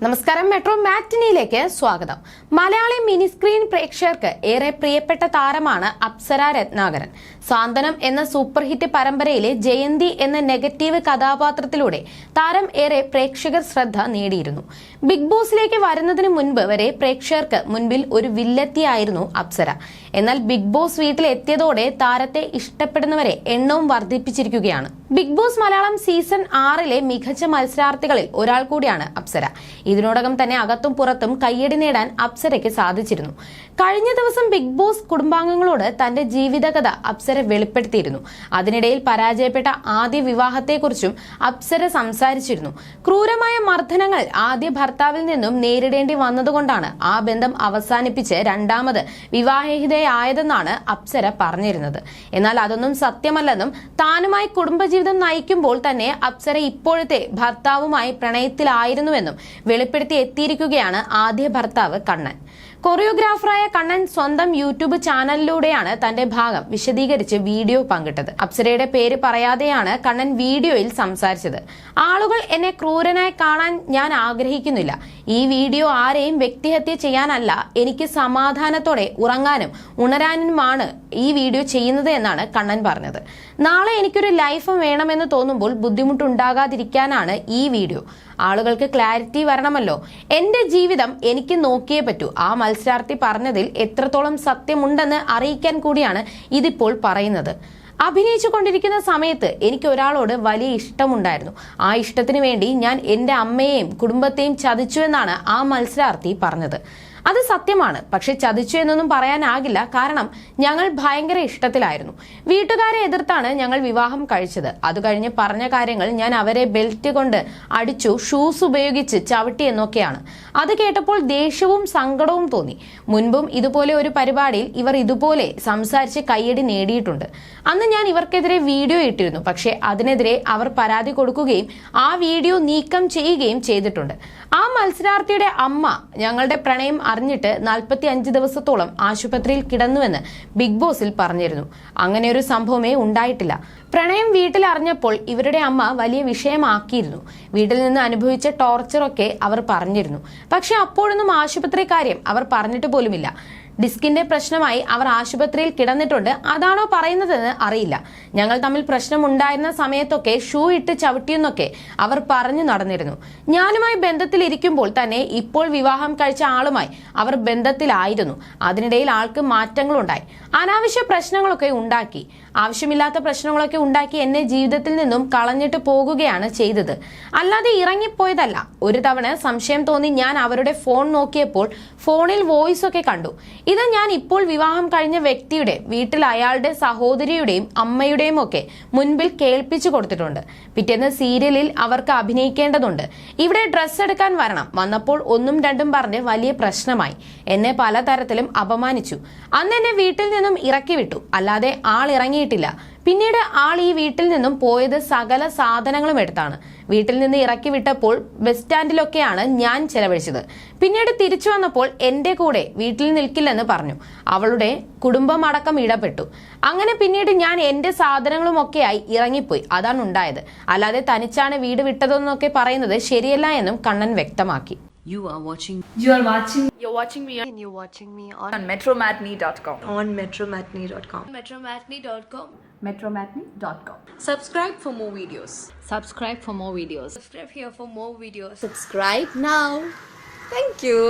നമസ്കാരം മെട്രോ മാറ്റിനിയിലേക്ക് സ്വാഗതം. Malayali mini screen പ്രേക്ഷകർക്ക് ഏറെ പ്രിയപ്പെട്ട താരമാണ് അപ്സര രത്നാകരൻ. സാന്ത്വനം എന്ന സൂപ്പർ ഹിറ്റ് പരമ്പരയിലെ ജയന്തി എന്ന നെഗറ്റീവ് കഥാപാത്രത്തിലൂടെ താരം ഏറെ പ്രേക്ഷകർ ശ്രദ്ധ നേടിയിരുന്നു. ബിഗ് ബോസിലേക്ക് വരുന്നതിന് മുൻപ് വരെ പ്രേക്ഷകർക്ക് മുൻപിൽ ഒരു വില്ലത്തിയായിരുന്നു അപ്സര. എന്നാൽ ബിഗ് ബോസ് വീട്ടിലെത്തിയതോടെ താരത്തെ ഇഷ്ടപ്പെടുന്നവരെ എണ്ണവും വർദ്ധിപ്പിച്ചിരിക്കുകയാണ്. ബിഗ് ബോസ് മലയാളം സീസൺ 6 മികച്ച മത്സരാർത്ഥികളിൽ ഒരാൾ കൂടിയാണ് അപ്സര. ഇതിനോടകം തന്നെ അകത്തും പുറത്തും കയ്യടി നേടാൻ അപ്സരയ്ക്ക് സാധിച്ചിരുന്നു. കഴിഞ്ഞ ദിവസം ബിഗ് ബോസ് കുടുംബാംഗങ്ങളോട് തന്റെ ജീവിതകഥ അപ്സര വെളിപ്പെടുത്തിയിരുന്നു. അതിനിടയിൽ പരാജയപ്പെട്ട ആദ്യ വിവാഹത്തെക്കുറിച്ചും അപ്സര സംസാരിച്ചിരുന്നു. ക്രൂരമായ മർദ്ദനങ്ങൾ ആദ്യ ഭർത്താവിൽ നിന്നും നേരിടേണ്ടി വന്നതുകൊണ്ടാണ് ആ ബന്ധം അവസാനിപ്പിച്ച് രണ്ടാമത് വിവാഹിതയായതെന്നാണ് അപ്സര പറഞ്ഞിരുന്നത്. എന്നാൽ അതൊന്നും സത്യമല്ലെന്നും താനുമായി കുടുംബജീവിതം നയിക്കുമ്പോൾ തന്നെ അപ്സര ഇപ്പോഴത്തെ ഭർത്താവുമായി പ്രണയത്തിലായിരുന്നുവെന്നും വെളിപ്പെടുത്തി എത്തിയിരിക്കുകയാണ് ആദ്യ ഭർത്താവ് കണ്ണൻ. കൊറിയോഗ്രാഫറായ കണ്ണൻ സ്വന്തം യൂട്യൂബ് ചാനലിലൂടെയാണ് തന്റെ ഭാഗം വിശദീകരിച്ച് വീഡിയോ പങ്കിട്ടത്. അപ്സരയുടെ പേര് പറയാതെയാണ് കണ്ണൻ വീഡിയോയിൽ സംസാരിച്ചത്. ആളുകൾ എന്നെ ക്രൂരനായി കാണാൻ ഞാൻ ആഗ്രഹിക്കുന്നില്ല. ഈ വീഡിയോ ആരെയും വ്യക്തിഹത്യ ചെയ്യാനല്ല, എനിക്ക് സമാധാനത്തോടെ ഉറങ്ങാനും ഉണരാനുമാണ് ഈ വീഡിയോ ചെയ്യുന്നത് എന്നാണ് കണ്ണൻ പറഞ്ഞത്. നാളെ എനിക്കൊരു ലൈഫ് വേണമെന്ന് തോന്നുമ്പോൾ ബുദ്ധിമുട്ടുണ്ടാകാതിരിക്കാനാണ് ഈ വീഡിയോ. ആളുകൾക്ക് ക്ലാരിറ്റി വരണമല്ലോ. എന്റെ ജീവിതം എനിക്ക് നോക്കിയേ പറ്റൂ. ആ മത്സരാർത്ഥി പറഞ്ഞതിൽ എത്രത്തോളം സത്യമുണ്ടെന്ന് അറിയിക്കാൻ കൂടിയാണ് ഇതിപ്പോൾ പറയുന്നത്. അഭിനയിച്ചു കൊണ്ടിരിക്കുന്ന സമയത്ത് എനിക്ക് ഒരാളോട് വലിയ ഇഷ്ടമുണ്ടായിരുന്നു. ആ ഇഷ്ടത്തിന് വേണ്ടി ഞാൻ എന്റെ അമ്മയെയും കുടുംബത്തെയും ചതിച്ചു എന്നാണ് ആ മത്സരാർത്ഥി പറഞ്ഞത്. അത് സത്യമാണ്. പക്ഷെ ചതിച്ചു എന്നൊന്നും പറയാനാകില്ല. കാരണം ഞങ്ങൾ ഭയങ്കര ഇഷ്ടത്തിലായിരുന്നു. വീട്ടുകാരെ എതിർത്താണ് ഞങ്ങൾ വിവാഹം കഴിച്ചത്. അത് കഴിഞ്ഞ് പറഞ്ഞ കാര്യങ്ങൾ ഞാൻ അവരെ ബെൽറ്റ് കൊണ്ട് അടിച്ചു, ഷൂസ് ഉപയോഗിച്ച് ചവിട്ടി എന്നൊക്കെയാണ്. അത് കേട്ടപ്പോൾ ദേഷ്യവും സങ്കടവും തോന്നി. മുൻപും ഇതുപോലെ ഒരു പരിപാടിയിൽ ഇവർ ഇതുപോലെ സംസാരിച്ച് കയ്യടി നേടിയിട്ടുണ്ട്. അന്ന് ഞാൻ ഇവർക്കെതിരെ വീഡിയോ ഇട്ടിരുന്നു. പക്ഷെ അതിനെതിരെ അവർ പരാതി കൊടുക്കുകയും ആ വീഡിയോ നീക്കം ചെയ്യുകയും ചെയ്തിട്ടുണ്ട്. ആ മത്സരാർത്ഥിയുടെ അമ്മ ഞങ്ങളുടെ പ്രണയം അറിഞ്ഞിട്ട് 45 ദിവസത്തോളം ആശുപത്രിയിൽ കിടന്നുവെന്ന് ബിഗ് ബോസിൽ പറഞ്ഞിരുന്നു. അങ്ങനെ ഒരു സംഭവമേ ഉണ്ടായിട്ടില്ല. പ്രണയം വീട്ടിൽ അറിഞ്ഞപ്പോൾ ഇവരുടെ അമ്മ വലിയ വിഷയമാക്കിയിരുന്നു. വീട്ടിൽ നിന്ന് അനുഭവിച്ച ടോർച്ചറൊക്കെ അവർ പറഞ്ഞിരുന്നു. പക്ഷെ അപ്പോഴൊന്നും ആശുപത്രി കാര്യം അവർ പറഞ്ഞിട്ട് പോലുമില്ല. ഡിസ്കിന്റെ പ്രശ്നമായി അവർ ആശുപത്രിയിൽ കിടന്നിട്ടുണ്ട്. അതാണോ പറയുന്നതെന്ന് അറിയില്ല. ഞങ്ങൾ തമ്മിൽ പ്രശ്നം ഉണ്ടായിരുന്ന സമയത്തൊക്കെ ഷൂ ഇട്ട് ചവിട്ടിയെന്നൊക്കെ അവർ പറഞ്ഞു നടന്നിരുന്നു. ഞാനുമായി ബന്ധത്തിലിരിക്കുമ്പോൾ തന്നെ ഇപ്പോൾ വിവാഹം കഴിച്ച ആളുമായി അവർ ബന്ധത്തിലായിരുന്നു. അതിനിടയിൽ ആൾക്ക് മാറ്റങ്ങളുണ്ടായി. അനാവശ്യ പ്രശ്നങ്ങളൊക്കെ ഉണ്ടാക്കി, ആവശ്യമില്ലാത്ത പ്രശ്നങ്ങളൊക്കെ ഉണ്ടാക്കി എന്നെ ജീവിതത്തിൽ നിന്നും കളഞ്ഞിട്ട് പോകുകയാണ് ചെയ്തത്. അല്ലാതെ ഇറങ്ങിപ്പോയതല്ല. ഒരു തവണ സംശയം തോന്നി ഞാൻ അവരുടെ ഫോൺ നോക്കിയപ്പോൾ ഫോണിൽ വോയിസ് ഒക്കെ കണ്ടു. ഇത് ഞാൻ ഇപ്പോൾ വിവാഹം കഴിഞ്ഞ വ്യക്തിയുടെ വീട്ടിൽ അയാളുടെ സഹോദരിയുടെയും അമ്മയുടെയും ഒക്കെ മുൻപിൽ കേൾപ്പിച്ചു കൊടുത്തിട്ടുണ്ട്. പിറ്റേന്ന് സീരിയലിൽ അവർക്ക് അഭിനയിക്കേണ്ടതുണ്ട്. ഇവിടെ ഡ്രസ്സ് എടുക്കാൻ വരണം. വന്നപ്പോൾ ഒന്നും രണ്ടും പറഞ്ഞ് വലിയ പ്രശ്നമായി. എന്നെ പലതരത്തിലും അപമാനിച്ചു. അന്ന് എന്നെ വീട്ടിൽ നിന്നും ഇറക്കി വിട്ടു. അല്ലാതെ ആൾ ഇറങ്ങിയിട്ടില്ല. പിന്നീട് ആൾ ഈ വീട്ടിൽ നിന്നും പോയത് സകല സാധനങ്ങളും എടുത്താണ്. വീട്ടിൽ നിന്ന് ഇറക്കി വിട്ടപ്പോൾ ബസ് സ്റ്റാൻഡിലൊക്കെയാണ് ഞാൻ ചെലവഴിച്ചത്. പിന്നീട് തിരിച്ചു വന്നപ്പോൾ എന്റെ കൂടെ വീട്ടിൽ നിൽക്കില്ലെന്ന് പറഞ്ഞു. അവളുടെ കുടുംബം അടക്കം ഇടപെട്ടു. അങ്ങനെ പിന്നീട് ഞാൻ എന്റെ സാധനങ്ങളും ഒക്കെയായി ഇറങ്ങിപ്പോയി. അതാണ് ഉണ്ടായത്. അല്ലാതെ തനിച്ചാണ് വീട് വിട്ടതെന്നൊക്കെ പറയുന്നത് ശരിയല്ല എന്നും കണ്ണൻ വ്യക്തമാക്കി. You're watching me and you're watching me on metromatney.com. on metromatney.com. metromatney.com. metromatney.com. Subscribe for more videos. Subscribe for more videos. Subscribe here for more videos. Subscribe now. Thank you.